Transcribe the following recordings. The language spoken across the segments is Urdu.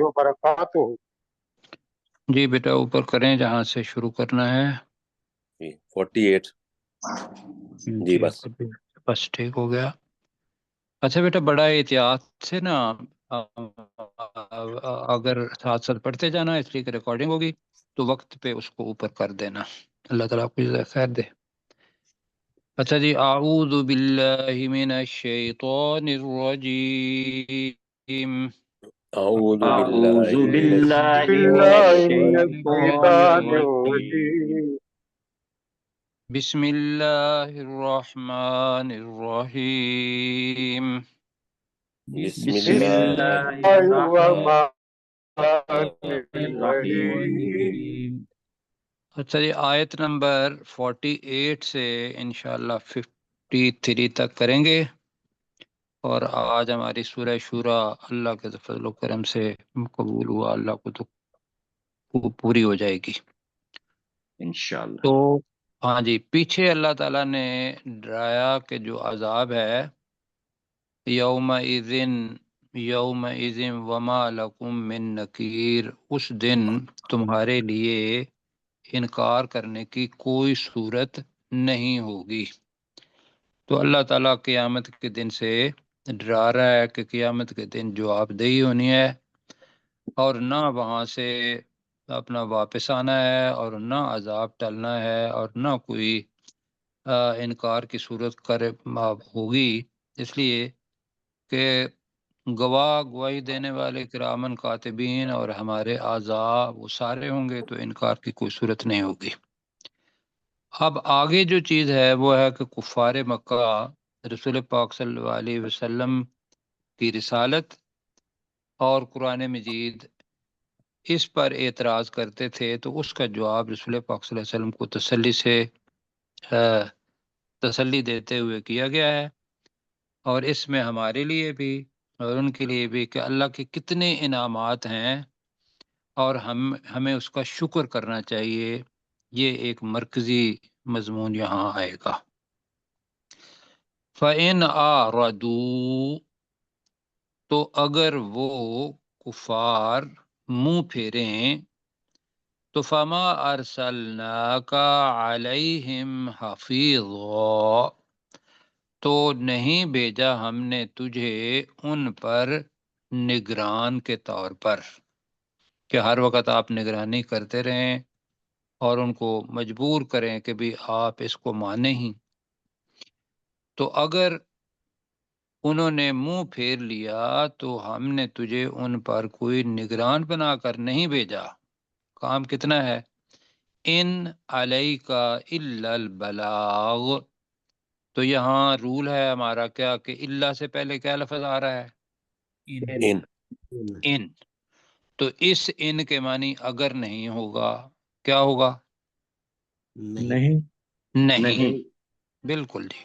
وبرکاتہ۔ جی بیٹا اوپر کریں جہاں سے شروع کرنا ہے۔ 48 جی بس بس ٹھیک ہو گیا۔ اچھا بیٹا بڑا احتیاط سے نا، اگر ساتھ ساتھ پڑھتے جانا، اس لیے کہ ریکارڈنگ ہوگی تو وقت پہ اس کو اوپر کر دینا۔ اللہ تعالیٰ آپ کو جزائے خیر دے۔ اچھا جی، اعوذ باللہ من الشیطان الرجیم، اعوذ أعوذ باللہ من بالله من باللہ من الشيطان الشیطان الرجيم. الرجیم۔ بسم اللہ الرحمن الرحیم۔ بسم بسم اللہ الله الرحمن الرحیم۔ الرحيم. اچھا جی، آیت نمبر 48 سے انشاءاللہ 53 تک کریں گے، اور آج ہماری سورہ شورا اللہ کے فضل و کرم سے قبول ہوا، اللہ کو تو پوری ہو جائے گی۔ انشاءاللہ. تو ہاں جی، پیچھے اللہ تعالیٰ نے ڈرایا کہ جو عذاب ہے، یوم اذن وما لکم من نکیر، اس دن تمہارے لیے انکار کرنے کی کوئی صورت نہیں ہوگی۔ تو اللہ تعالیٰ قیامت کے دن سے ڈرا رہا ہے کہ قیامت کے دن جواب دہی ہونی ہے، اور نہ وہاں سے اپنا واپس آنا ہے، اور نہ عذاب ٹلنا ہے، اور نہ کوئی انکار کی صورت ہوگی، اس لیے کہ گواہ گواہی دینے والے کرامن کاتبین اور ہمارے اعضاء وہ سارے ہوں گے، تو انکار کی کوئی صورت نہیں ہوگی۔ اب آگے جو چیز ہے وہ ہے کہ کفار مکہ رسول پاک صلی اللہ علیہ وسلم کی رسالت اور قرآن مجید اس پر اعتراض کرتے تھے، تو اس کا جواب رسول پاک صلی اللہ علیہ وسلم کو تسلی دیتے ہوئے کیا گیا ہے، اور اس میں ہمارے لیے بھی اور ان کے لیے بھی کہ اللہ کے کتنے انعامات ہیں، اور ہمیں اس کا شکر کرنا چاہیے۔ یہ ایک مرکزی مضمون یہاں آئے گا۔ فَإِنْ أَعْرَضُوا، تو اگر وہ کفار منہ پھیریں، تو فَمَا أَرْسَلْنَاكَ عَلَيْهِمْ حَفِيظًا، تو نہیں بھیجا ہم نے تجھے ان پر نگران کے طور پر، کہ ہر وقت آپ نگرانی کرتے رہیں اور ان کو مجبور کریں کہ بھی آپ اس کو مانیں ہی۔ تو اگر انہوں نے منہ پھیر لیا تو ہم نے تجھے ان پر کوئی نگران بنا کر نہیں بھیجا۔ کام کتنا ہے؟ ان علیک الا البلاغ، تو یہاں رول ہے ہمارا کیا کہ اللہ سے پہلے کیا لفظ آ رہا ہے؟ ان ان۔ تو اس ان کے معنی اگر نہیں ہوگا، کیا ہوگا؟ نہیں نہیں، بالکل جی۔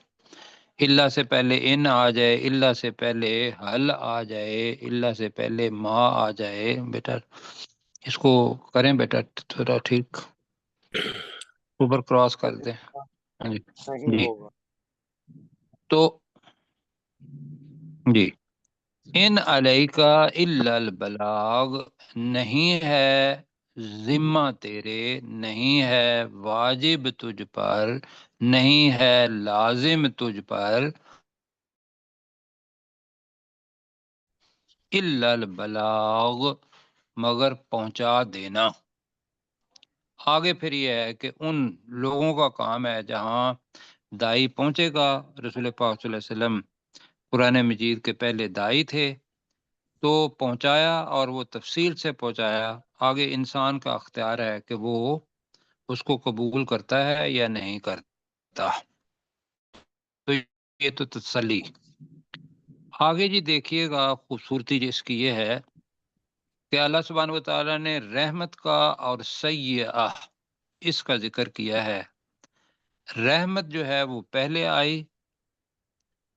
اللہ سے پہلے ان آ جائے، اللہ سے پہلے حل آ جائے، اللہ سے پہلے ما آ جائے، بیٹا اس کو کریں بیٹا تھوڑا ٹھیک، اوپر کراس کر دیں۔ ہاں جی نہیں جی، ہوگا۔ تو جی، ان علیکا الا البلاغ، نہیں ہے ذمہ تیرے، نہیں ہے واجب تجھ پر، نہیں ہے لازم تجھ پر، الا البلاغ، مگر پہنچا دینا۔ آگے پھر یہ ہے کہ ان لوگوں کا کام ہے جہاں دائی پہنچے گا، رسول پاک صلی اللہ علیہ وسلم قرآن مجید کے پہلے دائی تھے، تو پہنچایا اور وہ تفصیل سے پہنچایا۔ آگے انسان کا اختیار ہے کہ وہ اس کو قبول کرتا ہے یا نہیں کرتا۔ تو یہ تو تسلی۔ آگے جی دیکھیے گا، خوبصورتی جس کی یہ ہے کہ اللہ سبحانہ وتعالیٰ نے رحمت کا اور سیئہ اس کا ذکر کیا ہے۔ رحمت جو ہے وہ پہلے آئی،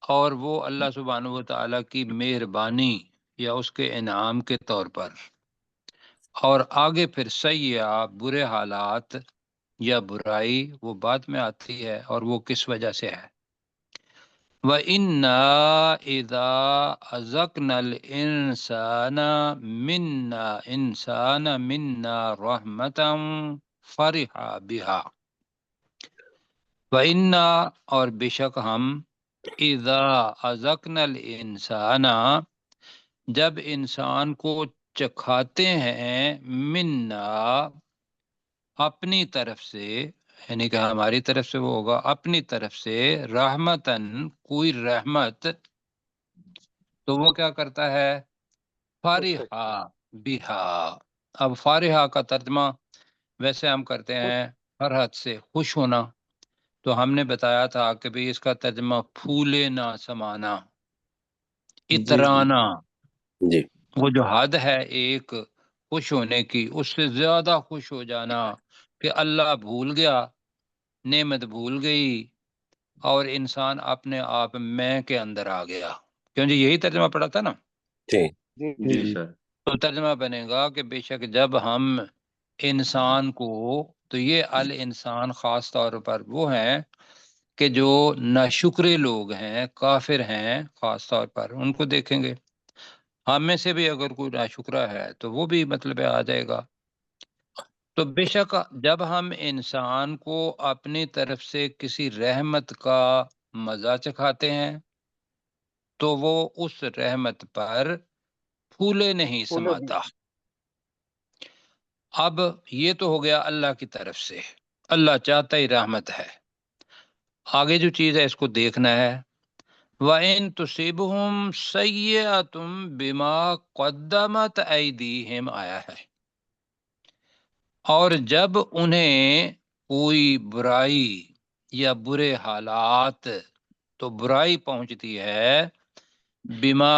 اور وہ اللہ سبحانہ وتعالیٰ کی مہربانی یا اس کے انعام کے طور پر، اور آگے پھر سیئہ برے حالات یا برائی وہ بعد میں آتی ہے، اور وہ کس وجہ سے ہے۔ وَإِنَّا إِذَا أَذَقْنَا الْإِنسَانَ مِنَّا رَحْمَةً فَرِحَ بِهَا وَإِنَّا اور بے شک ہم اذا اذقنا الانسان جب انسان کو چکھاتے ہیں منا اپنی طرف سے، یعنی کہ ہماری طرف سے وہ ہوگا اپنی طرف سے، رحمتن کوئی رحمت، تو وہ کیا کرتا ہے؟ فارحا بہا۔ اب فارحا کا ترجمہ ویسے ہم کرتے ہیں فرحت سے خوش ہونا، تو ہم نے بتایا تھا کہ بھی اس کا ترجمہ پھولے نہ سمانا، اترانا، جی وہ جو حد ہے ایک خوش ہونے کی، اس سے زیادہ خوش ہو جانا کہ اللہ بھول گیا، نعمت بھول گئی، اور انسان اپنے آپ میں کے اندر آ گیا۔ کیوں جی یہی ترجمہ پڑا تھا نا؟ جی جی سر۔ تو ترجمہ بنے گا کہ بے شک جب ہم انسان کو، تو یہ الانسان خاص طور پر وہ ہیں کہ جو ناشکرے لوگ ہیں، کافر ہیں، خاص طور پر ان کو دیکھیں گے۔ ہم میں سے بھی اگر کوئی ناشکرا ہے تو وہ بھی مطلب آ جائے گا۔ تو بے شک جب ہم انسان کو اپنی طرف سے کسی رحمت کا مزہ چکھاتے ہیں تو وہ اس رحمت پر پھولے نہیں سماتا۔ اب یہ تو ہو گیا اللہ کی طرف سے، اللہ چاہتا ہی رحمت ہے۔ آگے جو چیز ہے اس کو دیکھنا ہے۔ وَإِن تُصِبْهُمْ سَيِّئَةٌ بِمَا قَدَّمَتْ أَيْدِيهِمْ آیا ہے، اور جب انہیں کوئی برائی یا برے حالات، تو برائی پہنچتی ہے بما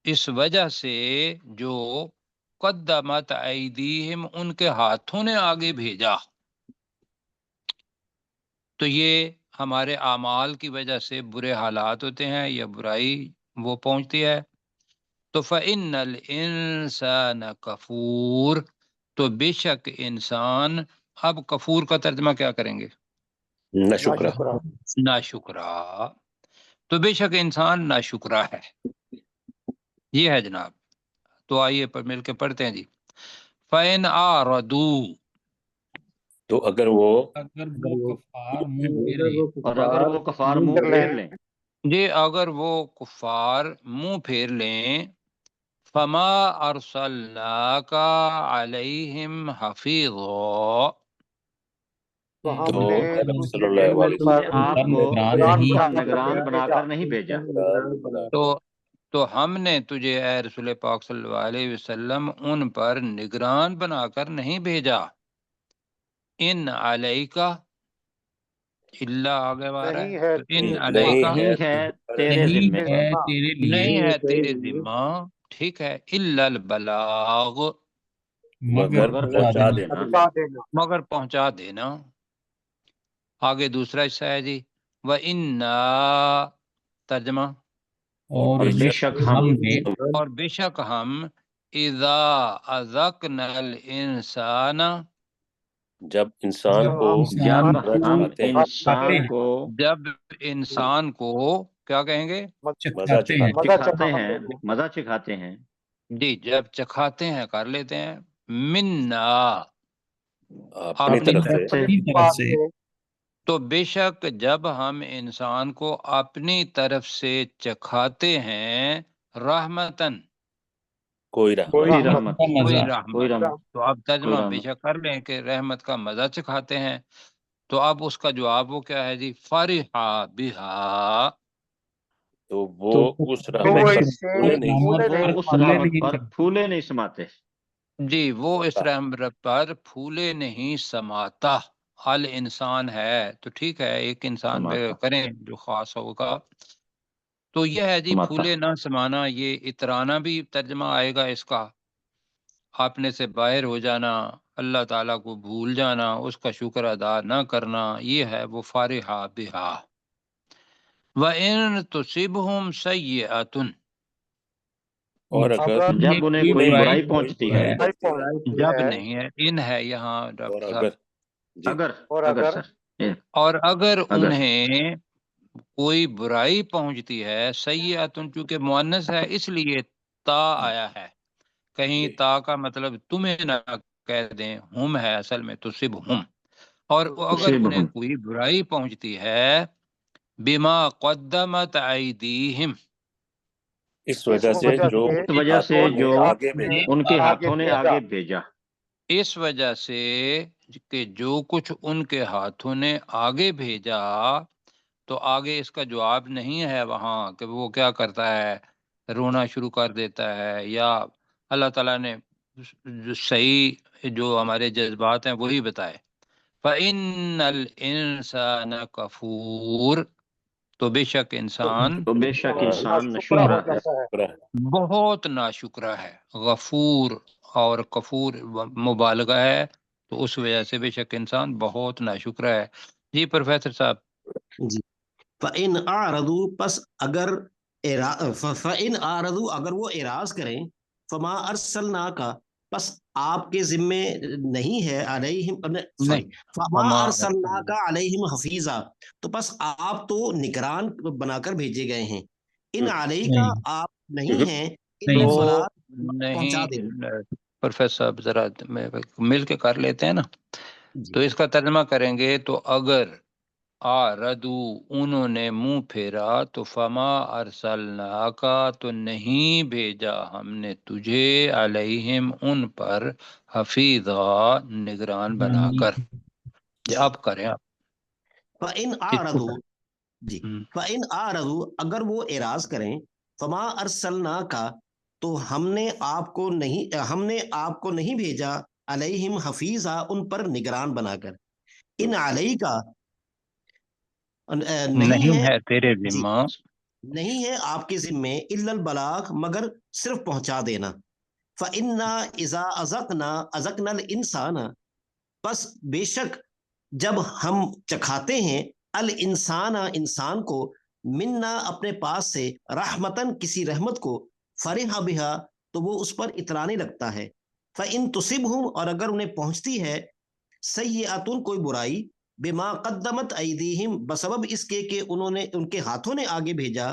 اس وجہ سے جو قدمت ایدیہم ان کے ہاتھوں نے آگے بھیجا، تو یہ ہمارے اعمال کی وجہ سے برے حالات ہوتے ہیں یا برائی وہ پہنچتی ہے، تو فَإِنَّ الْإِنسَانَ کفور، تو بے شک انسان، اب کفور کا ترجمہ کیا کریں گے؟ ناشکرا۔ ناشکرا، تو بے شک انسان ناشکرا ہے، یہ ہے جناب۔ تو آئیے پر مل کے پڑھتے ہیں جی۔ فَإِنْ أَعْرَضُوا، تو اگر وہ کفار منہ پھیرے، اور اگر وہ کفار منہ پھیر لیں، جی اگر وہ کفار منہ پھیر لیں، فما ارسلناک علیہم حفیظا، تو ہم تو نے محمد صلی تجھے اللہ ان علیہ پر نے آپ کو نگران ان بنا پر کر نگران نہیں بنا بھیجا۔ کر نہیں بھیجا۔ تو ہم نے تجھے اے رسول پاک صلی اللہ علیہ وسلم ان پر نگران بنا کر نہیں بھیجا۔ ان علیکا، اللہ آگے آ رہا نہیں ہے، ہے تو ان تیرے علیکا نہیں ہے تیرے ذمے، نہیں ہے تیرے ذمہ، ٹھیک ہے، الا البلاغ، مگر مگر پہنچا پہنچا دینا۔ بتا دینا۔ مگر پہنچا دینا۔ آگے دوسرا حصہ ہے جی، وَإِنَّا، ترجمہ، اور بے شک ہم اور بے شک ہم اذا اذقنا الانسان، جب انسان جب کو ہم جب مزہ ہم چکھاتے ہیں، انسان کو جب انسان کو کیا کہیں گے؟ مزہ چکھاتے مزہ چکھاتے ہیں، مزہ چکھاتے ہیں، جی جب چکھاتے ہیں کر لیتے ہیں، منا ہیں اپنی اپنی طرف طرف سے، سے، تو بے شک جب ہم انسان کو اپنی طرف سے چکھاتے ہیں رحمتن، کوئی کوئی رحمت، رحمت، کوئی کوئی رحمت، رحمت، تو اب کوئی ترجمہ بے رحمت، شک کر لیں کہ رحمت کا مزہ چکھاتے ہیں، تو اب اس کا جواب وہ کیا ہے جی؟ فرحا بہا، تو وہ اس تو رحمت وہ پر اس سے پھولے نہیں پھولے سماتے۔ نہیں وہ اس سماتا۔ رحمت پر پھولے نہیں سماتے۔ جی وہ اس رحمت پر پھولے نہیں سماتا۔ حال انسان ہے تو ٹھیک ہے، ایک انسان پہ سماتا، کریں جو خاص ہوگا، تو یہ ہے جی سماتا، پھولے نہ سمانا، یہ اترانا بھی ترجمہ آئے گا اس کا، اپنے سے باہر ہو جانا، اللہ تعالیٰ کو بھول جانا، اس کا شکر ادا نہ کرنا، یہ ہے وہ فارحا بہا۔ وَإِن تُصِبْهُمْ سَيِّئَةٌ، اور اگر جب انہیں کوئی برائی پہنچتی ہے، برائی پہنچتی جب ہے، نہیں ہے، ان ہے یہاں اور ڈاکٹر صاحب، اگر جی اگر اور اگر اگر سر اور اگر اگر انہیں کوئی برائی پہنچتی ہے، سیئاتن چونکہ مؤنث ہے اس لیے تا آیا ہے، کہیں جی۔ تا کا مطلب تمہیں نہ کہہ دیں، ہم ہے اصل میں تصب ہم، اور اگر انہیں تصبہم، کوئی برائی پہنچتی ہے بما قدمت ایدیہم، اس وجہ سے جو اس وجہ سے ہاتھوں نے جو آگے بھیجا، ان کے ہاتھوں نے آگے بھیجا، اس وجہ سے کہ جو کچھ ان کے ہاتھوں نے آگے بھیجا، تو آگے اس کا جواب نہیں ہے وہاں کہ وہ کیا کرتا ہے، رونا شروع کر دیتا ہے، یا اللہ تعالیٰ نے جو صحیح جو ہمارے جذبات ہیں وہی بتائے۔ فَإِنَّ الْإِنسَانَ کفور، تو بے شک انسان تو بے شک انسان شکرا ہو ناشکرا ہے، جاتا ہے۔ شکر ہے۔ بہت ناشکرا ہے۔ غفور اور کفور مبالغہ ہے، تو اس وجہ سے بے شک انسان بہت ناشکرا ہے۔ جی پروفیسر صاحب۔ جی فَإِنْ أَعْرَضُوا پس اگر فَإِنْ أَعْرَضُوا اگر وہ اعراض کریں، فَمَا أَرْسَلْنَاكَ پس آپ کے ذمے نہیں ہے علیہم، سوری، نہیں، فَمَا ہما أَرْسَلْنَاكَ عَلَيْهِمْ حَفِيظًا تو پس آپ تو نگران بنا کر بھیجے گئے ہیں، ان علیہ کا آپ نہیں ہیں، الا وہ البلاغ پہنچا نہیں، دینا۔ پروفیسر صاحب ذرا مل کے کر لیتے ہیں نا، جی تو اس کا ترجمہ کریں گے تو اگر آردو انہوں نے منہ پھیرا تو فما ارسلنا کا تو نہیں بھیجا ہم نے تجھے علیہم ان پر حفیظا نگران بنا کر۔ اب کریں آپ فَإِنْ اس کو أَعْرَضُوا جی ہم۔ فَإِنْ أَعْرَضُوا اگر وہ اعراض کریں، فَمَا أَرْسَلْنَاكَ تو ہم نے آپ کو نہیں بھیجا علیہم حفیظا ان پر نگران بنا کر، ان علیہ کا نہیں نہیں ہے، ہے تیرے جی ذمہ نہیں ہے آپ کے ذمے الا البلاغ مگر صرف پہنچا دینا۔ فَإِنَّا إِذَا أَذَقْنَا الْإِنسَانَ بس بے شک جب ہم چکھاتے ہیں الانسان انسان کو منا اپنے پاس سے رحمتن کسی رحمت کو، فرح بہا تو وہ اس پر اترانے لگتا ہے، فَإِن تصبہم اور اگر انہیں پہنچتی ہے سیئاتن کوئی برائی، بما قدمت ایدیہم بسبب اس کے کہ انہوں نے ان کے ہاتھوں نے آگے بھیجا،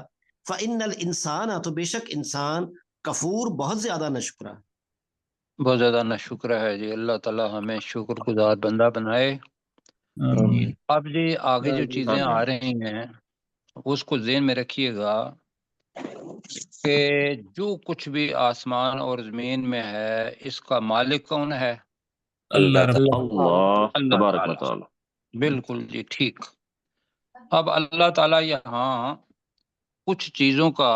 فَإِنَّ الْإِنسَانَ تو بے شک انسان کفور بہت زیادہ ناشکرا۔ بہت زیادہ ناشکرا ہے۔ جی اللہ تعالیٰ ہمیں شکر گزار بندہ بنائے۔ اب جی آگے جو چیزیں آمین۔ آ رہی ہیں اس کو ذہن میں رکھیے گا کہ جو کچھ بھی آسمان اور زمین میں ہے اس کا مالک کون ہے؟ اللہ تعالیٰ۔ اللہ اللہ تبارک و تعالیٰ۔ تعالی۔ بالکل جی ٹھیک۔ اب اللہ تعالیٰ یہاں کچھ چیزوں کا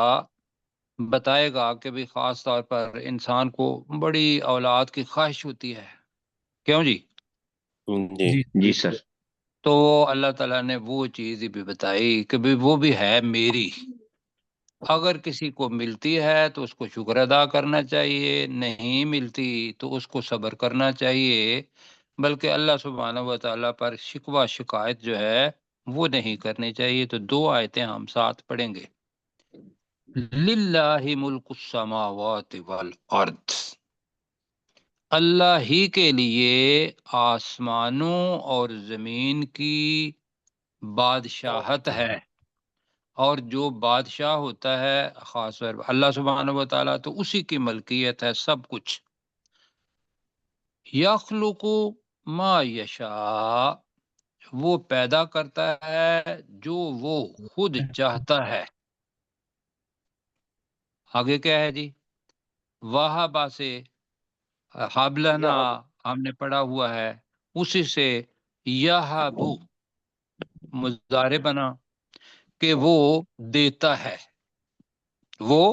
بتائے گا کہ بھی خاص طور پر انسان کو بڑی اولاد کی خواہش ہوتی ہے، کیوں جی؟ جی جی سر۔ تو اللہ تعالیٰ نے وہ چیز بھی بتائی کہ بھی وہ بھی ہے میری، اگر کسی کو ملتی ہے تو اس کو شکر ادا کرنا چاہیے، نہیں ملتی تو اس کو صبر کرنا چاہیے، بلکہ اللہ سبحانہ و تعالیٰ پر شکوہ شکایت جو ہے وہ نہیں کرنی چاہیے۔ تو دو آیتیں ہم ساتھ پڑھیں گے۔ للہ ملک السماوات والارض، اللہ ہی کے لیے آسمانوں اور زمین کی بادشاہت ہے، اور جو بادشاہ ہوتا ہے خاص طور پر اللہ سبحانہ و تعالیٰ، تو اسی کی ملکیت ہے سب کچھ۔ یخلق ما یشاء، وہ پیدا کرتا ہے جو وہ خود چاہتا ہے۔ آگے کیا ہے جی؟ وہابا سے حبلنا ہم نے پڑھا ہوا ہے، اسی سے یہابو مضارع بنا کہ وہ دیتا ہے، وہ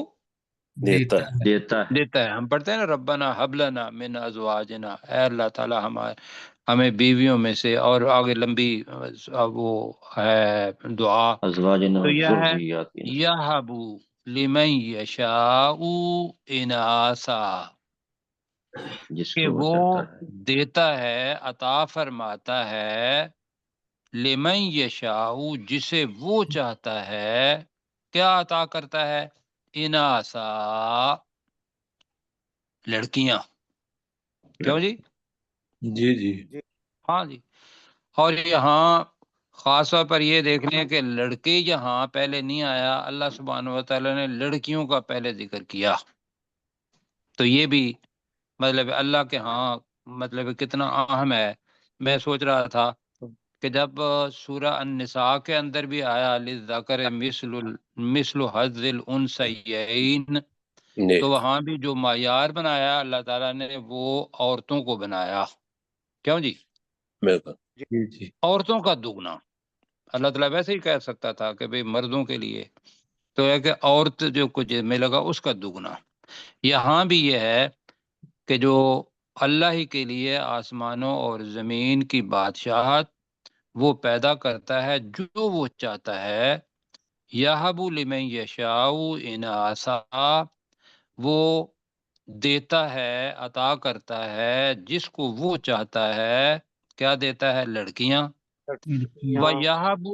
دیتا ہے۔ دیتا ہے۔ دیتا ہے۔ ہم پڑھتے ہیں نا ربنا ہب لنا من ازواجنا، اے اللہ تعالیٰ ہمیں بیویوں میں سے، اور آگے لمبی وہ ہے دعا، ازواجنا تو یہ ہے ذریاتنا، یہبو لمن یشاء اناسا، جس کہ کو وہ وہ چاہتا ہے۔ دیتا ہے، عطا فرماتا ہے، لمن یشاء جسے وہ چاہتا ہے، کیا عطا کرتا ہے؟ اناسا لڑکیاں، کیوں جی؟ جی جی۔ ہاں جی۔ اور یہاں خاص طور پر یہ دیکھ لیں کہ لڑکے یہاں پہلے نہیں آیا، اللہ سبحانہ و تعالیٰ نے لڑکیوں کا پہلے ذکر کیا، تو یہ بھی مطلب اللہ کے ہاں مطلب کتنا اہم ہے۔ میں سوچ رہا تھا کہ جب سورہ النساء کے اندر بھی آیا للذکر مثل حظ الانثیین، جی تو وہاں بھی جو معیار بنایا اللہ تعالیٰ نے وہ عورتوں کو بنایا، کیوں جی؟ بالکل جی جی عورتوں کا دگنا۔ اللہ تعالیٰ ویسے ہی کہہ سکتا تھا کہ بھئی مردوں کے لیے، تو ہے کہ عورت جو کچھ ملے گا اس کا دگنا۔ یہاں بھی یہ ہے کہ جو اللہ ہی کے لیے آسمانوں اور زمین کی بادشاہت وہ پیدا کرتا ہے جو وہ چاہتا ہے، یہب لمن یشاء اناثا، وہ دیتا ہے عطا کرتا ہے جس کو وہ چاہتا ہے، کیا دیتا ہے؟ لڑکیاں۔ وَيَهَبُ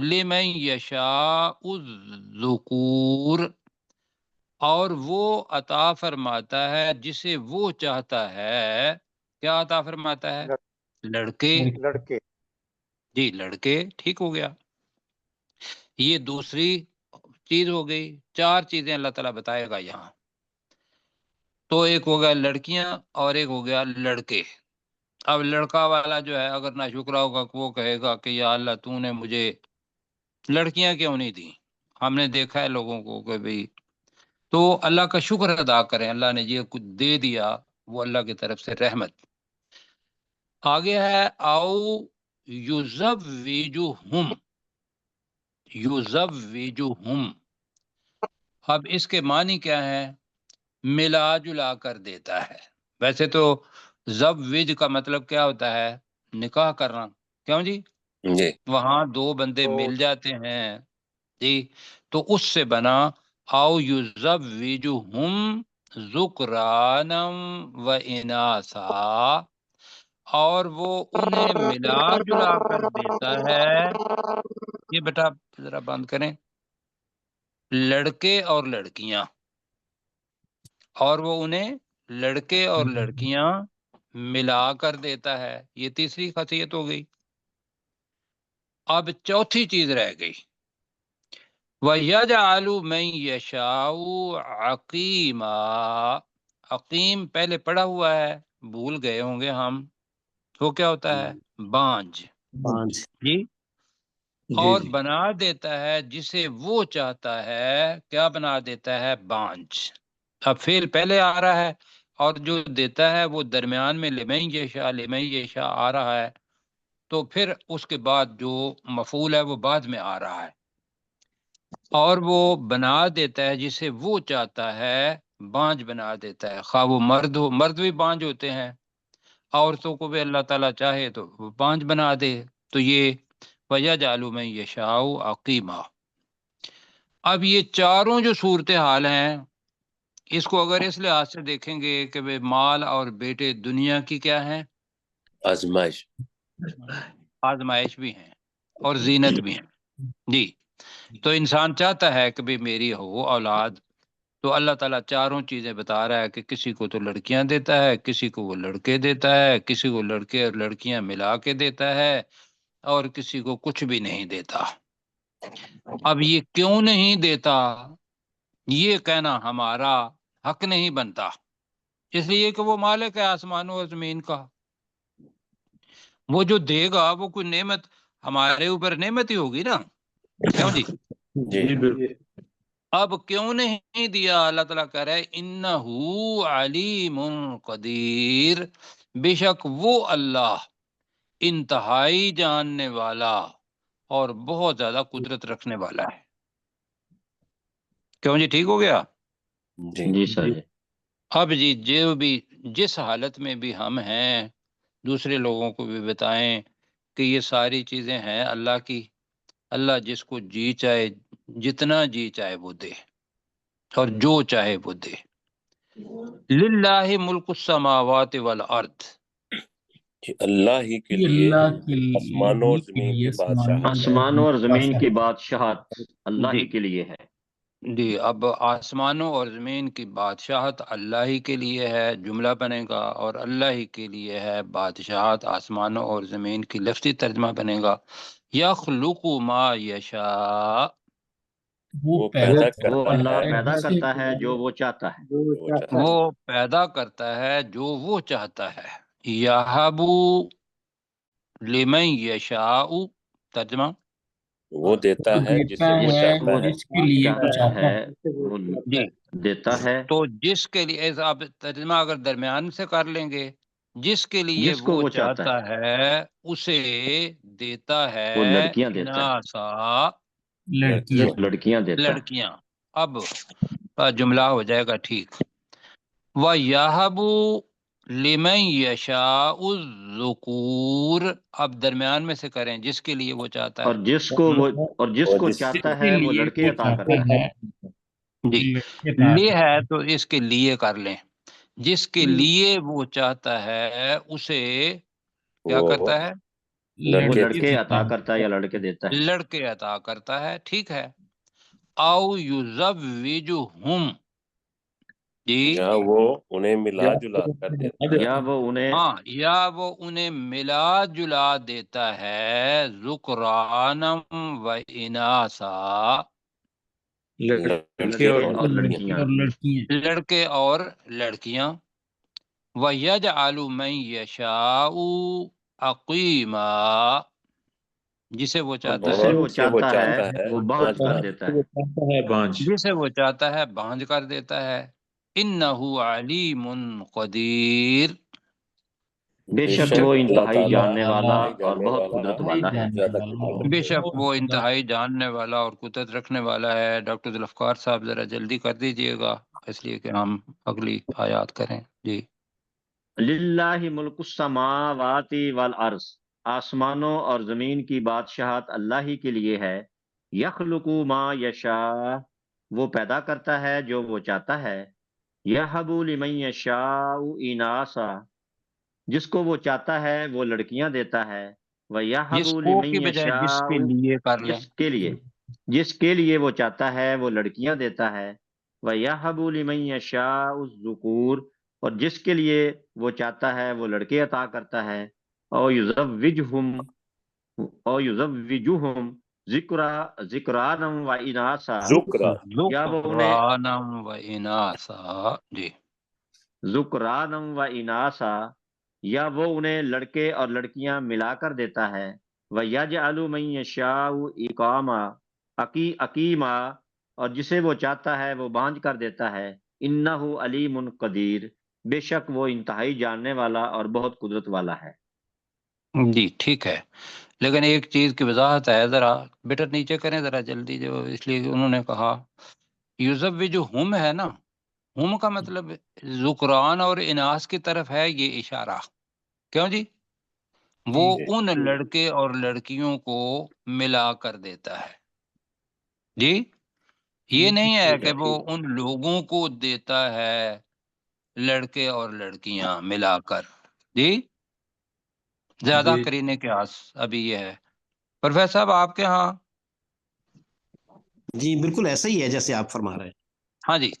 لِمَن يَشَاءُ الذُّكُورَ، اور وہ عطا فرماتا ہے جسے وہ چاہتا ہے، کیا عطا فرماتا ہے؟ لڑکے۔ لڑکے۔ جی لڑکے، ٹھیک ہو گیا۔ یہ دوسری چیز ہو گئی، چار چیزیں اللہ تعالیٰ بتائے گا یہاں، تو ایک ہو گیا لڑکیاں اور ایک ہو گیا لڑکے۔ اب لڑکا والا جو ہے اگر نہ شکرا ہوگا کہ وہ کہے گا کہ یا اللہ تو نے مجھے لڑکیاں کیوں نہیں دی؟ ہم نے دیکھا ہے لوگوں کو کہ بھئی، تو اللہ کا شکر ادا کریں، اللہ نے یہ کچھ دے دیا، وہ اللہ کی طرف سے رحمت۔ آگے ہے او یزوجہم، یزوجہم، اب اس کے معنی کیا ہے؟ ملا جلا کر دیتا ہے۔ ویسے تو زوج کا مطلب کیا ہوتا ہے؟ نکاح کرنا، کیوں جی؟ جی وہاں دو بندے مل جاتے ہیں جی، تو اس سے بنا او یزوجہم ذکرانا و اناسا، اور وہ انہیں ملا جلا کر دیتا ہے۔ یہ بیٹا ذرا بند کریں، لڑکے اور لڑکیاں، اور وہ انہیں لڑکے اور لڑکیاں ملا کر دیتا ہے۔ یہ تیسری خاصیت ہو گئی۔ اب چوتھی چیز رہ گئی، وَيَجْعَلُ مَن يَشَاءُ عَقِيمًا، عقیم پہلے پڑھا ہوا ہے، بھول گئے ہوں گے ہم، وہ کیا ہوتا ہے؟ بانجھ پانچ جی، جی اور جی بنا دیتا ہے جسے وہ چاہتا ہے، کیا بنا دیتا ہے؟ بانجھ۔ اب فعل پہلے آ رہا ہے اور جو دیتا ہے وہ درمیان میں لمن یشاء، لمن یشاء آ رہا ہے، تو پھر اس کے بعد جو مفعول ہے وہ بعد میں آ رہا ہے، اور وہ بنا دیتا ہے جسے وہ چاہتا ہے، بانجھ بنا دیتا ہے، خواہ وہ مرد ہو، مرد بھی بانجھ ہوتے ہیں، عورتوں کو بھی اللہ تعالیٰ چاہے تو وہ بانجھ بنا دے۔ تو یہ وَيَجْعَلُ مَن يَشَاءُ عَقِيمًا۔ اب یہ چاروں جو صورتحال ہیں، اس کو اگر اس لحاظ سے دیکھیں گے کہ بے مال اور بیٹے دنیا کی کیا ہیں؟ آزمائش۔ آزمائش بھی ہیں اور زینت بھی ہیں جی۔ تو انسان چاہتا ہے کہ بھی میری ہو اولاد، تو اللہ تعالیٰ چاروں چیزیں بتا رہا ہے کہ کسی کو تو لڑکیاں دیتا ہے، کسی کو وہ لڑکے دیتا ہے، کسی کو لڑکے اور لڑکیاں ملا کے دیتا ہے، اور کسی کو کچھ بھی نہیں دیتا۔ اب یہ کیوں نہیں دیتا، یہ کہنا ہمارا حق نہیں بنتا، اس لیے کہ وہ مالک ہے آسمانوں اور زمین کا، وہ جو دے گا وہ کوئی نعمت ہمارے اوپر نعمت ہی ہوگی نا، کیوں جی؟ جی جی بالکل۔ اب کیوں نہیں دیا؟ اللہ تعالیٰ کہہ رہا ہے انہو علیم قدیر، بے شک وہ اللہ انتہائی جاننے والا اور بہت زیادہ قدرت رکھنے والا ہے۔ کیوں جی؟ ٹھیک ہو گیا؟ جی جی سر جی۔ اب جی جو بھی جس حالت میں بھی ہم ہیں، دوسرے لوگوں کو بھی بتائیں کہ یہ ساری چیزیں ہیں اللہ کی، اللہ جس کو جی چاہے جتنا جی چاہے وہ دے اور جو چاہے وہ دے۔ للہ ملک السماوات والارض، کہ اللہ ہی کے یہ لیے اللہ کے آسمانوں اور زمین کی بادشاہت ہے۔ آسمان اور زمین کی بادشاہت اللہ جی ہی کے لیے ہے۔ جی اب آسمانوں اور زمین کی بادشاہت اللہ ہی کے لیے ہے، جملہ بنے گا، اور اللہ ہی کے لیے ہے بادشاہت، آسمانوں اور زمین کی لفظی ترجمہ بنے گا یخلق ما یشاء، وہ پیدا وہ کرتا اللہ ہے پیدا کرتا ہے جو وہ چاہتا ہے، جو وہ چاہتا ہے۔ وہ پیدا کرتا ہے جو وہ چاہتا ہے، یہبو لمن یشاء، ترجمہ وہ دیتا ہے جسے وہ چاہتا وہ ہے۔ جس کے لیے وہ چاہتا چاہتا ہے وہ جی دیتا ہے، تو جس کے لیے آپ ترجمہ اگر درمیان سے کر لیں گے، جس کے لیے جس کو وہ وہ چاہتا چاہتا ہے اسے دیتا وہ ہے لڑکیاں دیتا ہے، اناسا، لڑکیاں۔ لڑکیاں دیتا ہے۔ لڑکیاں۔ اب جملہ ہو جائے گا ٹھیک۔ وَيَهَبُ لِمَن يَشَاءُ الذُّكُورَ، اب درمیان میں سے کریں، جس کے لیے وہ چاہتا اور ہے۔ جس کو اور جس چاہتا کے ہے وہ لیے لڑکے عطا چاہتا کرتا ہے۔ ہے جی لڑکے عطا لے کرتا ہے تو اس کے لیے کر لیں، جس کے لیے وہ چاہتا ہے اسے کیا وہ کرتا ہے؟ وہ لڑکے لڑکے عطا کرتا ہے یا لڑکے دیتا ہے۔ لڑکے عطا کرتا ہے، ٹھیک ہے۔ او یزوجہم، جی یا وہ انہیں ملا جلا کر دیتا ہے۔ یا وہ انہیں ہاں، یا وہ انہیں ملا جلا دیتا ہے ذکرانم و اناسا، لڑکے اور لڑکیاں۔ لڑکیاں۔ لڑکے اور لڑکیاں۔ وَيَجْعَلُ مَن يَشَاءُ عَقِيمًا، جسے وہ اور چاہتا جسے ہے، وہ سے وہ چاہتا ہے چاہتا ہے وہ بانج بانج کر کر دیتا ہے۔ جسے وہ چاہتا ہے بانج کر دیتا ہے۔ انہ علیم قدیر، بے شک شک وہ اللہ انتہائی تعالیٰ جاننے والا انتہائی اور جاننے بہت والا قدرت ہے، والا ہے۔ زیادہ قدرت بے والا شک ہے۔ وہ انتہائی جاننے والا اور قدرت رکھنے والا ہے۔ ڈاکٹر ذوالفقار صاحب ذرا جلدی کر دیجئے گا، اس لیے کہ ہم اگلی آیات کریں۔ جی للہ ملک السماوات والارض، آسمانوں اور زمین کی بادشاہت اللہ ہی کے لیے ہے۔ یخلق ما یشاء، وہ پیدا کرتا ہے جو وہ چاہتا ہے۔ یہب لمن یشاء اناسا، جس کو وہ چاہتا ہے وہ لڑکیاں دیتا ہے۔ وَيَهَبُ جس کو لِمَن کی بجائے جس کے يَشَاءُ، لیے کر لیں۔ جس کے لیے وہ چاہتا ہے وہ لڑکیاں دیتا ہے۔ وَيَهَبُ لِمَن يَشَاءُ الذُّكُورَ، اور جس کے لیے وہ چاہتا ہے وہ لڑکے عطا کرتا ہے۔ اور يُزَوِّجُهُمْ ذِكْرَانًا وَإِنَاثًا، ذکرہ یا وہ انہیں ذکرانم و اناسا، جی ذکرانًا وَإِنَاثًا، یا وہ انہیں لڑکے اور لڑکیاں ملا کر دیتا ہے۔ وَيَجْعَلُ مَن يَشَاءُ عَقِیمًا، اور جسے وہ چاہتا ہے وہ بانج کر دیتا ہے۔ اِنَّهُ عَلِیمٌ قدیر، بے شک وہ انتہائی جاننے والا اور بہت قدرت والا ہے۔ جی ٹھیک ہے، لیکن ایک چیز کی وضاحت ہے، ذرا بیٹر نیچے کریں ذرا جلدی، جو اس لیے کہ انہوں نے کہا یزوجہم ہے نا، ہم کا مطلب ذکران اور اناس کی طرف ہے یہ اشارہ، کیوں جی؟ وہ جی ان لڑکے اور لڑکیوں کو ملا کر دیتا ہے، جی یہ نہیں ہے کہ وہ ان لوگوں کو دیتا ہے لڑکے اور لڑکیاں ملا کر، جی زیادہ جی کرینے کے آس ابھی یہ ہے۔ پروفیسر صاحب آپ کے ہاں؟ جی بالکل ایسا ہی ہے جیسے آپ فرما رہے ہیں۔ ہاں جی،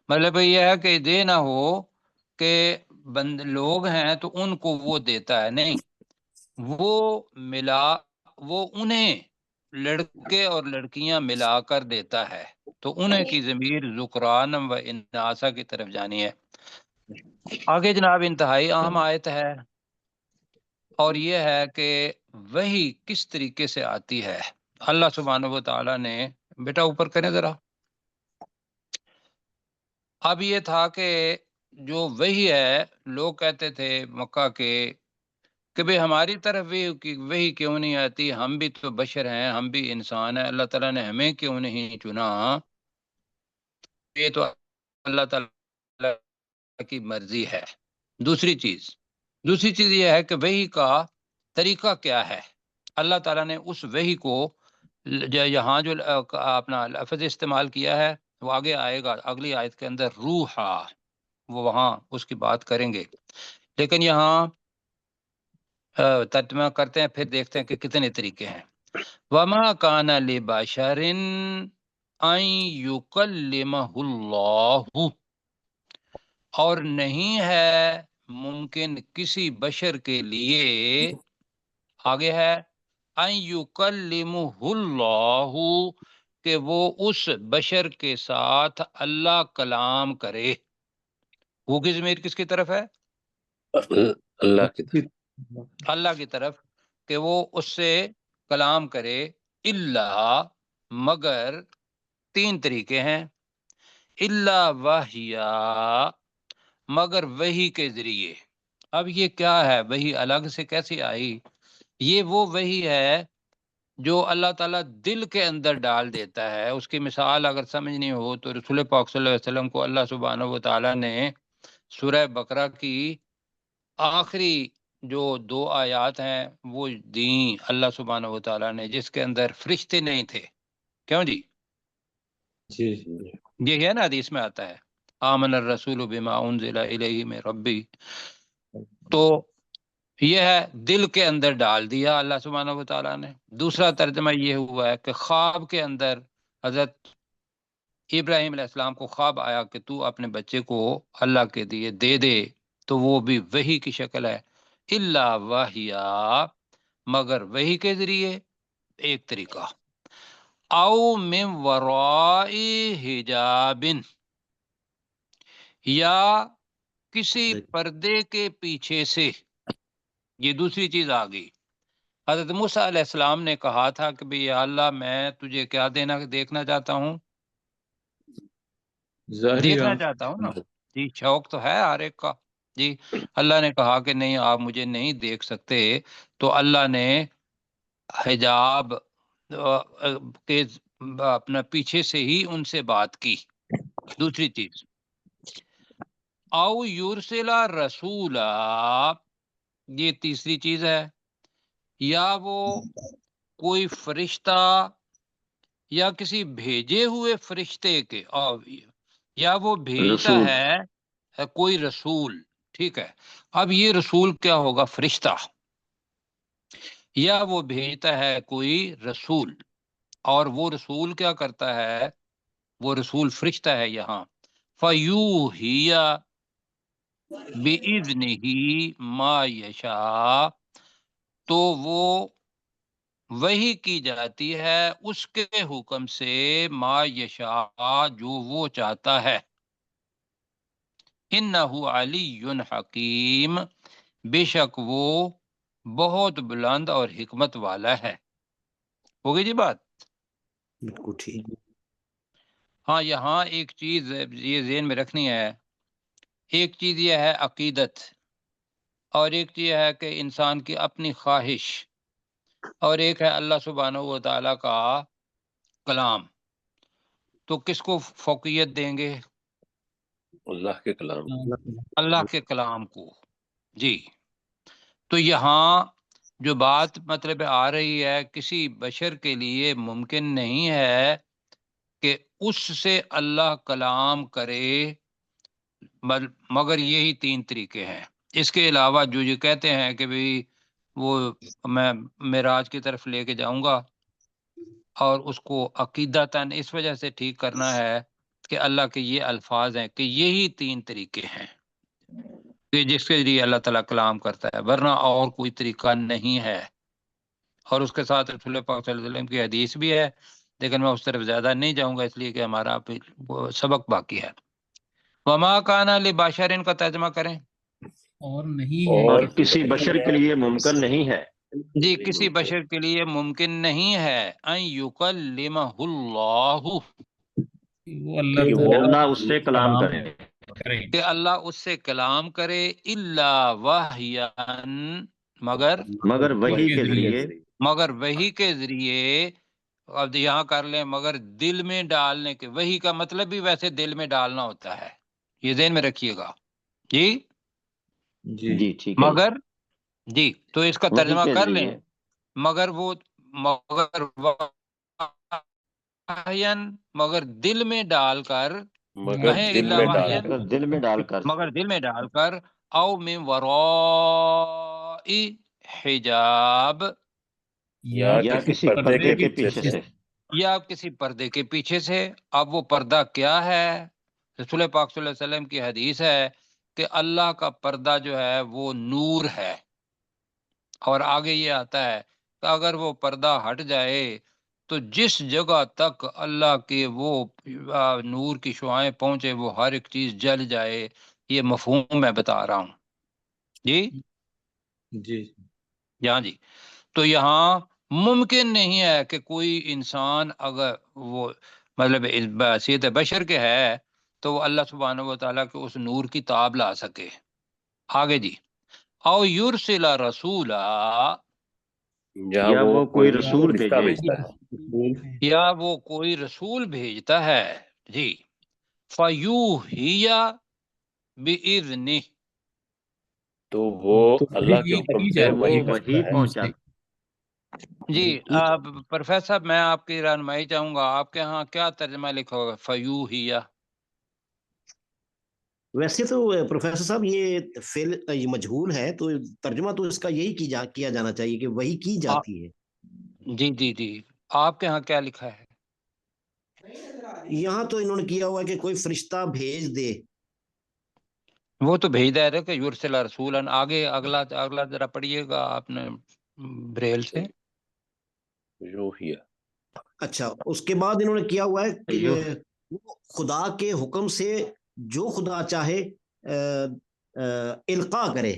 مطلب یہ ہے کہ یہ نہ ہو کہ لوگ ہیں تو ان کو وہ دیتا ہے، نہیں، وہ انہیں لڑکے اور لڑکیاں ملا کر دیتا ہے، تو انہیں کی ضمیر ذکرانم و اناسا کی طرف جانی ہے۔ آگے جناب انتہائی اہم آیت ہے، اور یہ ہے کہ وہی کس طریقے سے آتی ہے۔ اللہ سبحانہ و تعالیٰ نے، بیٹا اوپر کریں ذرا، اب یہ تھا کہ جو وہی ہے، لوگ کہتے تھے مکہ کے کہ بھئی ہماری طرف وہی کیوں نہیں آتی، ہم بھی تو بشر ہیں، ہم بھی انسان ہیں، اللہ تعالیٰ نے ہمیں کیوں نہیں چنا؟ یہ تو اللہ تعالیٰ کی مرضی ہے۔ دوسری چیز یہ ہے کہ وحی کا طریقہ کیا ہے۔ اللہ تعالیٰ نے اس وحی کو یہاں جو اپنا لفظ استعمال کیا ہے وہ آگے آئے گا اگلی آیت کے اندر، روحا، وہ وہاں اس کی بات کریں گے، لیکن یہاں ترجمہ کرتے ہیں پھر دیکھتے ہیں کہ کتنے طریقے ہیں۔ وما کان لبشر ان یکلمہ اللہ، اور نہیں ہے ممکن کسی بشر کے لیے، آگے ہے ان یکلمہ اللہ، کہ وہ اس بشر کے ساتھ اللہ کلام کرے. وہ کی ضمیر کس کی طرف ہے؟ اللہ کی طرف، اللہ کی طرف، کہ وہ اس سے کلام کرے. اللہ، مگر تین طریقے ہیں. اللہ وحیا، مگر وحی کے ذریعے. اب یہ کیا ہے وحی؟ الگ سے کیسی آئی؟ یہ وہ وحی ہے جو اللہ تعالیٰ دل کے اندر ڈال دیتا ہے. اس کی مثال اگر سمجھنی ہو تو رسول پاک صلی اللہ علیہ وسلم کو اللہ سبحانہ و تعالیٰ نے سورہ بقرہ کی آخری جو 2 آیات ہیں وہ دیں اللہ سبحانہ و تعالیٰ نے، جس کے اندر فرشتے نہیں تھے. کیوں جی؟ یہ ہے نا، حدیث میں آتا ہے آمن الرسول بما انزل الیہ من ربی. تو یہ ہے دل کے اندر ڈال دیا اللہ سبحانہ و تعالیٰ نے. دوسرا ترجمہ یہ ہوا ہے کہ خواب کے اندر حضرت ابراہیم علیہ السلام کو خواب آیا کہ تو اپنے بچے کو اللہ کے دیے دے دے، تو وہ بھی وحی کی شکل ہے. اللہ وحیا، مگر وحی کے ذریعے ایک طریقہ. او من ورائی حجاب، یا کسی پردے کے پیچھے سے. یہ دوسری چیز آ گئی. حضرت موسیٰ علیہ السلام نے کہا تھا کہ بھئی یا اللہ میں تجھے کیا دیکھنا چاہتا ہوں، دیکھنا چاہتا ہوں نا. جی، شوق تو ہے ہر ایک کا. جی، اللہ نے کہا کہ نہیں آپ مجھے نہیں دیکھ سکتے، تو اللہ نے حجاب کے اپنا پیچھے سے ہی ان سے بات کی. دوسری چیز، او یرسلا رسولا، یہ تیسری چیز ہے. یا وہ کوئی فرشتہ یا کسی بھیجے ہوئے فرشتے کے، یا وہ بھیجتا رسول، ہے کوئی رسول. ٹھیک ہے، اب یہ رسول کیا ہوگا؟ فرشتہ. یا وہ بھیجتا ہے کوئی رسول، اور وہ رسول کیا کرتا ہے؟ وہ رسول فرشتہ ہے یہاں. فیوحی بِإِذْنِهِ ما یشاء، تو وہ وحی کی جاتی ہے اس کے حکم سے، ما یشاء، جو وہ چاہتا ہے. انہ علی حکیم، بے شک وہ بہت بلند اور حکمت والا ہے. ہو گئی جی بات؟ بالکل ٹھیک. ہاں، یہاں ایک چیز یہ ذہن میں رکھنی ہے. ایک چیز یہ ہے عقیدت، اور ایک چیز ہے کہ انسان کی اپنی خواہش، اور ایک ہے اللہ سبحانہ و تعالیٰ کا کلام. تو کس کو فوقیت دیں گے؟ اللہ کے کلام، اللہ کے کلام کو. جی، تو یہاں جو بات مطلب آ رہی ہے، کسی بشر کے لیے ممکن نہیں ہے کہ اس سے اللہ کلام کرے، مگر یہی 3 طریقے ہیں. اس کے علاوہ جو یہ کہتے ہیں کہ بھئی وہ میں معراج کی طرف لے کے جاؤں گا، اور اس کو عقیدتاً اس وجہ سے ٹھیک کرنا ہے کہ اللہ کے یہ الفاظ ہیں کہ یہی 3 طریقے ہیں کہ جس کے ذریعے اللہ تعالیٰ کلام کرتا ہے، ورنہ اور کوئی طریقہ نہیں ہے. اور اس کے ساتھ رسول پاک صلی اللہ علیہ وسلم کی حدیث بھی ہے، لیکن میں اس طرف زیادہ نہیں جاؤں گا اس لیے کہ ہمارا سبق باقی ہے. وما کان لبشر، ان کا ترجمہ کریں. اور نہیں ہے اور کسی بشر کے لیے ممکن نہیں ہے. جی، کسی بشر کے لیے ممکن نہیں ہے ان یکلمہ اللہ، وہ اللہ کہ وہ تعالیٰ اللہ اس سے کلام کرے، کرے. کہ اللہ اس سے کلام کرے. الا وحیان، مگر مگر وحی کے ذریعے. مگر وحی کے ذریعے. اب یہاں کر لیں مگر دل میں ڈالنے کے. وحی کا مطلب بھی ویسے دل میں ڈالنا ہوتا ہے، یہ ذہن میں رکھیے گا. جی جی ٹھیک ہے. مگر، جی تو اس کا وحی ترجمہ کے کر لیں. ذریعے. مگر وہ، مگر دل میں ڈال کر، مگر کہیں دل الا میں وحین، ڈال، دل میں ڈال کر. مگر دل میں ڈال کر. او من ورائی حجاب، یا کسی پردے کے پیچھے سے. یا کسی پردے کے پیچھے سے. اب وہ پردہ کیا ہے؟ رسول پاک صلی اللہ علیہ وسلم کی حدیث ہے کہ اللہ کا پردہ جو ہے وہ نور ہے. اور آگے یہ آتا ہے کہ اگر وہ پردہ ہٹ جائے تو جس جگہ تک اللہ کے وہ نور کی شعائیں پہنچے وہ ہر ایک چیز جل جائے. یہ مفہوم میں بتا رہا ہوں. جی جی یہاں جی. تو یہاں ممکن نہیں ہے کہ کوئی انسان اگر وہ مطلب حیثیت بشر کے ہے تو وہ اللہ سبحانہ و تعالیٰ کے اس نور کی تاب لا سکے. آگے جی. او یرسل رسولا، یا وہ کوئی رسول فرشتہ بھیجے. بھیجتا ہے. یا وہ کوئی رسول بھیجتا ہے. جی. فیوحی بإذنہ، تو وہ تو اللہ کے یہ حکم کی سے جاتی وہی ہے کرتا وہی ہے. پہنچا. جی. یہ پروفیسر صاحب میں آپ کی رہنمائی چاہوں گا. آپ کے ہاں کیا ترجمہ لکھا ہوگا فیوحی؟ ویسے تو پروفیسر صاحب یہ فعل یہ مجہول ہے، تو ترجمہ تو اس کا یہی کیا جانا چاہیے کہ وہی کی جاتی ہے. جی جی جی. آپ کے ہاں کیا لکھا ہے؟ یہاں تو انہوں نے کیا ہوا ہے کہ کوئی فرشتہ بھیج دے. وہ تو بھیج دے رہے کہ یرسل رسولا. آگے اگلا اگلا ذرا پڑھیے گا آپ نے بریل سے. یوحیہ. اچھا، اس کے بعد انہوں نے کیا ہوا ہے کہ ایو. وہ خدا کے حکم سے جو خدا چاہے القاء کرے.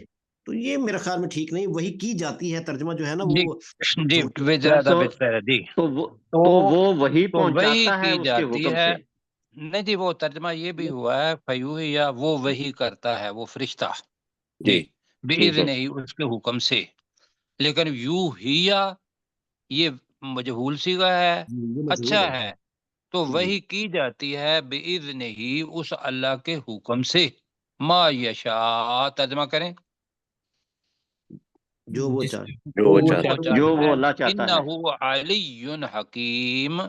تو یہ میرے خیال میں ٹھیک نہیں، وہی کی جاتی ہے. ترجمہ جو ہے نا جی وہ جی جو زیادہ بہتر ہے. جی تو وہ وہی تو وہی پہنچاتا ہے کی اس کے جاتی حکم ہے. سے. نہیں جی، وہ ترجمہ یہ بھی ہوا ہے فیوحی، وہ وہی کرتا ہے، وہ فرشتہ. جی. جی. بإذنہ، اس کے حکم سے. لیکن یوحیا یہ مجہول صیغہ ہے. یہ مجہول اچھا ہے. ہے. تو جی. وہی کی جاتی ہے بإذنہ، اس اللہ کے حکم سے. ما یشاء، ترجمہ کریں. جو وہ جس چاہے. جو وہ وہ چاہتا ہے. جو چاہتا وہ ہے. اللہ چاہتا ہے. انہ علی حکیم،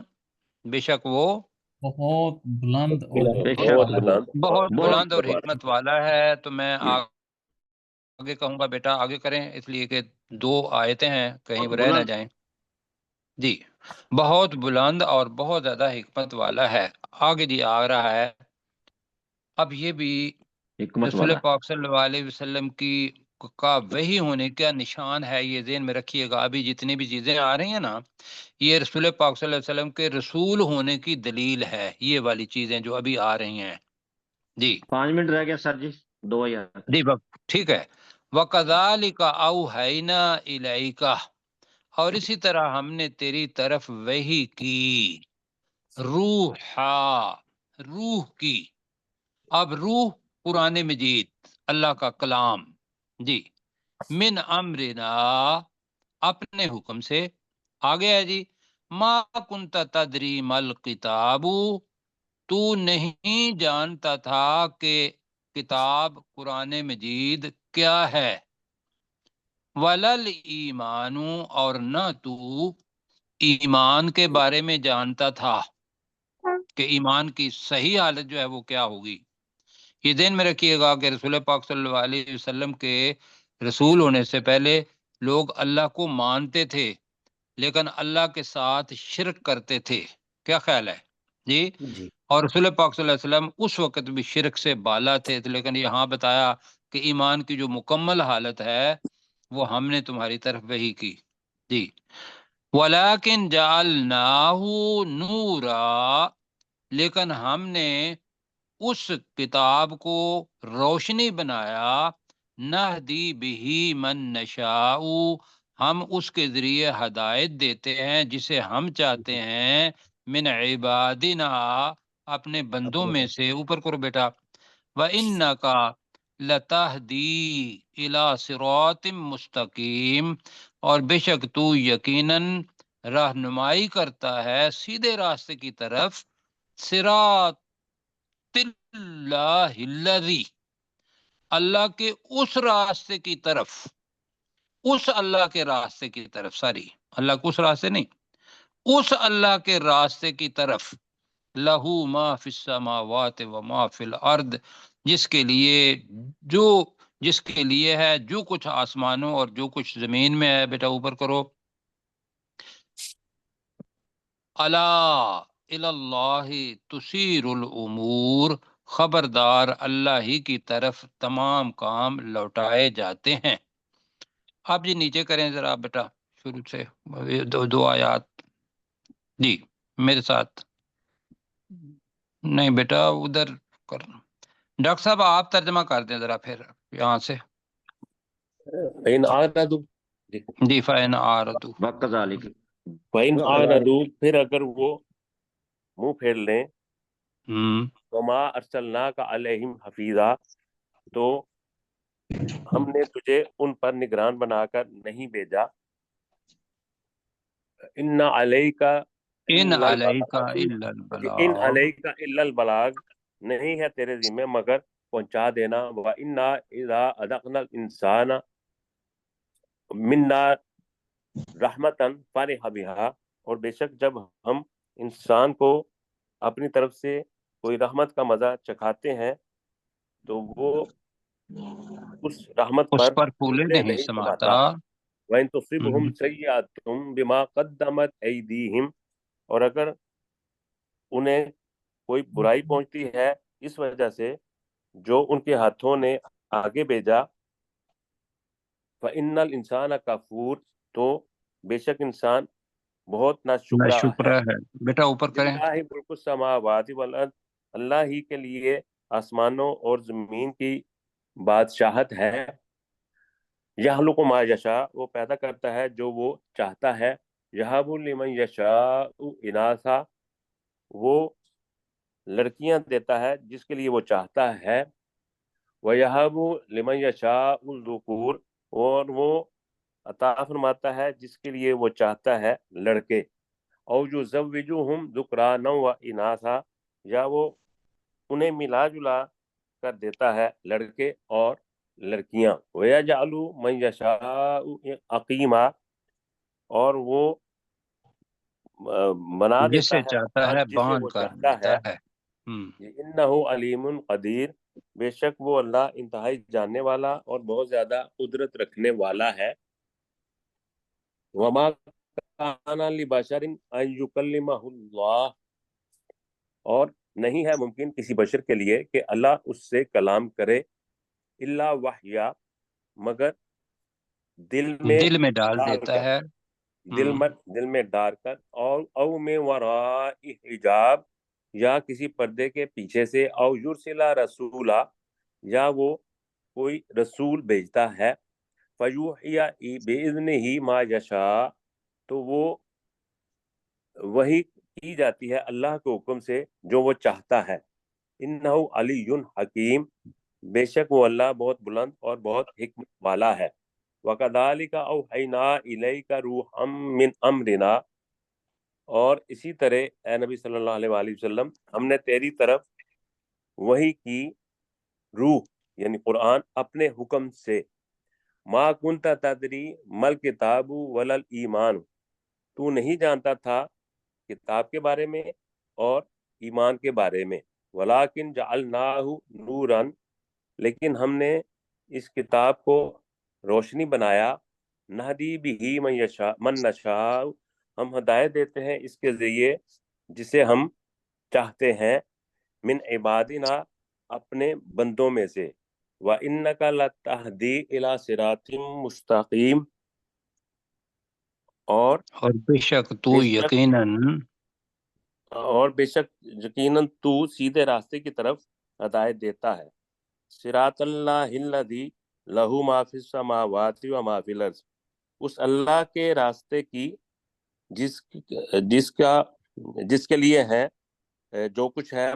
بے شک وہ بہت بلند اور بے حکمت شک بہت والا ہے. بلند اور بہت بہت بلند اور والا. حکمت والا ہے. تو میں آگے کہوں گا بیٹا آگے کریں، اس لیے کہ 2 آیتیں ہیں، کہیں بہت رہ نہ بلند. جائیں. جی. بہت بلند اور بہت زیادہ حکمت والا ہے. آگے جی آ رہا ہے. اب یہ بھی حکمت رسول والا. پاک صلی اللہ علیہ وسلم کا وحی ہونے کا نشان ہے. یہ ذہن میں رکھیے گا، ابھی جتنی بھی چیزیں آ رہی ہیں نا، یہ رسول پاک صلی اللہ علیہ وسلم کے رسول ہونے کی دلیل ہے. یہ والی چیزیں جو ابھی آ رہی ہیں. جی 5 منٹ رہ گیا سر جی. 2 ہی آتا. جی ٹھیک ہے. وَكَذَلِكَ أَوْحَيْنَا إِلَيْكَ، اور اسی طرح ہم نے تیری طرف وحی کی. روح کی. اب روح قرآن مجید، اللہ کا کلام. جی. من امرنا، اپنے حکم سے. آگے ہے جی. ما کنت تدری مل کتاب، تو نہیں جانتا تھا کہ کتاب قرآن مجید کیا ہے. ولل ایمان، اور نہ تو ایمان کے بارے میں جانتا تھا کہ ایمان کی صحیح حالت جو ہے وہ کیا ہوگی. یہ ذہن میں رکھیے گا کہ رسول پاک صلی اللہ علیہ وسلم کے رسول ہونے سے پہلے لوگ اللہ کو مانتے تھے لیکن اللہ کے ساتھ شرک کرتے تھے. کیا خیال ہے جی؟ جی. اور رسول پاک صلی اللہ علیہ وسلم اس وقت بھی شرک سے بالا تھے، لیکن یہاں بتایا کہ ایمان کی جو مکمل حالت ہے وہ ہم نے تمہاری طرف وحی کی. جی. وَلَكِنْ جَعَلْنَاهُ نُورًا، لیکن ہم نے اس کتاب کو روشنی بنایا. نہدی بہی من نشاء، ہم اس کے ذریعے ہدایت دیتے ہیں جسے ہم چاہتے ہیں. من عبادنا، اپنے بندوں میں سے. اوپر کرو بیٹا. وَإِنَّكَ لَتَهْدِي إِلَى صِرَاطٍ مُسْتَقِيمٍ، اور بے شک تو یقیناً رہنمائی کرتا ہے سیدھے راستے کی طرف. صراط اللہ الذی، اللہ کے اس راستے کی طرف. اس اللہ کے راستے کی طرف، ساری اللہ کو اس راستے نہیں، اس اللہ کے راستے کی طرف. لہو ما فی السماوات و ما فی الارض، جس کے لیے ہے جو کچھ آسمانوں اور جو کچھ زمین میں ہے. بیٹا اوپر کرو. الا اللہ تسیر الامور، خبردار اللہ ہی کی طرف تمام کام لوٹائے جاتے ہیں۔ آپ جی نیچے کریں ذرا بیٹا شروع سے، یہ دو آیات جی میرے ساتھ۔ نہیں بیٹا ادھر کر، ڈاکٹر صاحب آپ ترجمہ کر دیں ذرا پھر یہاں سے فَإِنْ أَعْرَضُوا جی۔ فَإِنْ أَعْرَضُوا وَكَذَلِكَ فَإِنْ أَعْرَضُوا پھر اگر وہ منہ پھیر لیں، وَمَا أَرْسَلْنَاكَ عَلَيْهِمْ حَفِيظًا تو ہم نے تجھے ان پر نگران بنا کر نہیں بھیجا، ان علیک ان الا علیک البلاغ الا ان البلاغ، علیک الا البلاغ نہیں ہے تیرے ذمہ مگر پہنچا دینا، وَإِنَّا إِذَا أَذَقْنَا الْإِنسَانَ مِنَّا رَحْمَةً فَرِحَ بِهَا اور بے شک جب ہم انسان کو اپنی طرف سے کوئی رحمت کا مزہ چکھاتے ہیں تو وہ اس رحمت اس پر پر پھولے پھولے نہیں نہیں سماتا۔ سماتا، وَإِن تُصِبْهُمْ سَيِّئَةٌ بِمَا قَدَّمَتْ أَيْدِيهِمْ اور اگر انہیں کوئی برائی پہنچتی ہے اس وجہ سے جو ان کے ہاتھوں نے آگے بھیجا، فَإِنَّ الْإِنسَانَ كَفُورٌ تو بے شک انسان بہت ناشکرا ناشکر ہے۔ ہے بیٹا اوپر کریں۔ لِلَّهِ مُلْكُ السَّمَاوَاتِ وَالْأَرْضِ اللہ ہی کے لیے آسمانوں اور زمین کی بادشاہت ہے، یخلق ما یشاء وہ پیدا کرتا ہے جو وہ چاہتا ہے، یہب لمن یشاء اناثا وہ لڑکیاں دیتا ہے جس کے لیے وہ چاہتا ہے، وَيَهَبُ لِمَن يَشَاءُ الذُّكُورَ اور وہ عطا فرماتا ہے جس کے لیے وہ چاہتا ہے لڑکے، او يُزَوِّجُهُمْ ذُكْرَانًا وَإِنَاثًا یا وہ انہیں ملا جلا کر دیتا ہے لڑکے اور لڑکیاں، وَيَجْعَلُ مَن يَشَاءُ عَقِيمًا اور وہ بنا جس دیتا سے ہے چاہتا ہے جسے باندھ وہ کر چاہتا دیتا ہے، ہے۔ انہ علیم قدیر بے شک وہ اللہ انتہائی جاننے والا اور بہت زیادہ قدرت رکھنے والا ہے۔ وما کان لبشر ان یکلمہ اللہ اور نہیں ہے ممکن کسی بشر کے لیے کہ اللہ اس سے کلام کرے، الا وحیا مگر دل دل میں ڈال ڈال دیتا کر ہے۔ دل میں ڈال کر، اور او میں وراء حجاب یا کسی پردے کے پیچھے سے، او یرسلا رسولا یا وہ کوئی رسول بھیجتا ہے، فیوحی باذنہ ما یشاء تو وہ وہی کی جاتی ہے اللہ کے حکم سے جو وہ چاہتا ہے، انہ علی حکیم بے شک وہ اللہ بہت بلند اور بہت حکمت والا ہے۔ وَكَذَلِكَ أَوْحَيْنَا إِلَيْكَ رُوحًا مِّنْ أَمْرِنَا اور اسی طرح اے نبی صلی اللہ علیہ وآلہ وسلم ہم نے تیری طرف وحی کی روح یعنی قرآن اپنے حکم سے، ما کنت تدری مل کتاب ولل ایمان تو نہیں جانتا تھا کتاب کے بارے میں اور ایمان کے بارے میں، ولیکن جعلناہ نوراً لیکن ہم نے اس کتاب کو روشنی بنایا، نہدی بھی من نشاء ہم ہدایت دیتے ہیں اس کے ذریعے جسے ہم چاہتے ہیں، من عبادنا اپنے بندوں میں سے، وَإِنَّكَ لَتَهْدِي إِلَى صِرَاطٍ مستقیم اور بے شک تو بے شک یقیناً یقیناً تو سیدھے راستے کی طرف ہدایت دیتا ہے، صراط اللہ الذی لہ ما فی السماوات و ما فی الارض اس اللہ کے راستے کی جس کے لیے ہے جو کچھ ہے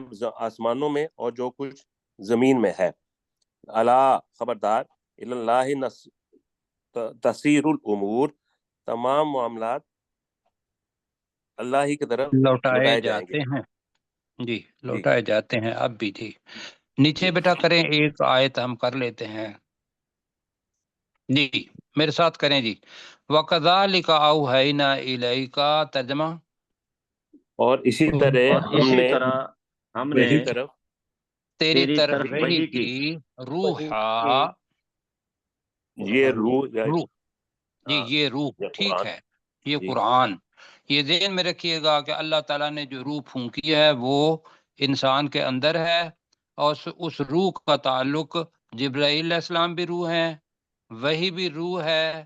آسمانوں میں اور جو کچھ زمین میں ہے، الا خبردار اللہ تسیر الامور تمام معاملات اللہ ہی کی طرف لوٹائے لوٹائے جائیں گے۔ جاتے ہیں جی، جی لوٹائے جاتے ہیں اب بھی جی۔ نیچے جی بیٹا کریں ایک آیت ہم کر لیتے ہیں جی، میرے ساتھ کریں جی۔ وَكَذَلِكَ أَوْحَيْنَا إِلَيْكَ ترجمہ، اور اسی طرح اور ہم اسی نے طرح ہم نے تیری طرف تیری تیری طرف طرف وحی وحی کی کی روحا یہ روح روح جی، یہ روح یہ ٹھیک قرآن ہے، یہ جی قرآن یہ ذہن میں رکھیے گا کہ اللہ تعالیٰ نے جو روح پھونکی ہے وہ انسان کے اندر ہے، اور اس روح کا تعلق جبرائیل علیہ السلام بھی روح ہیں، وہی بھی روح ہے،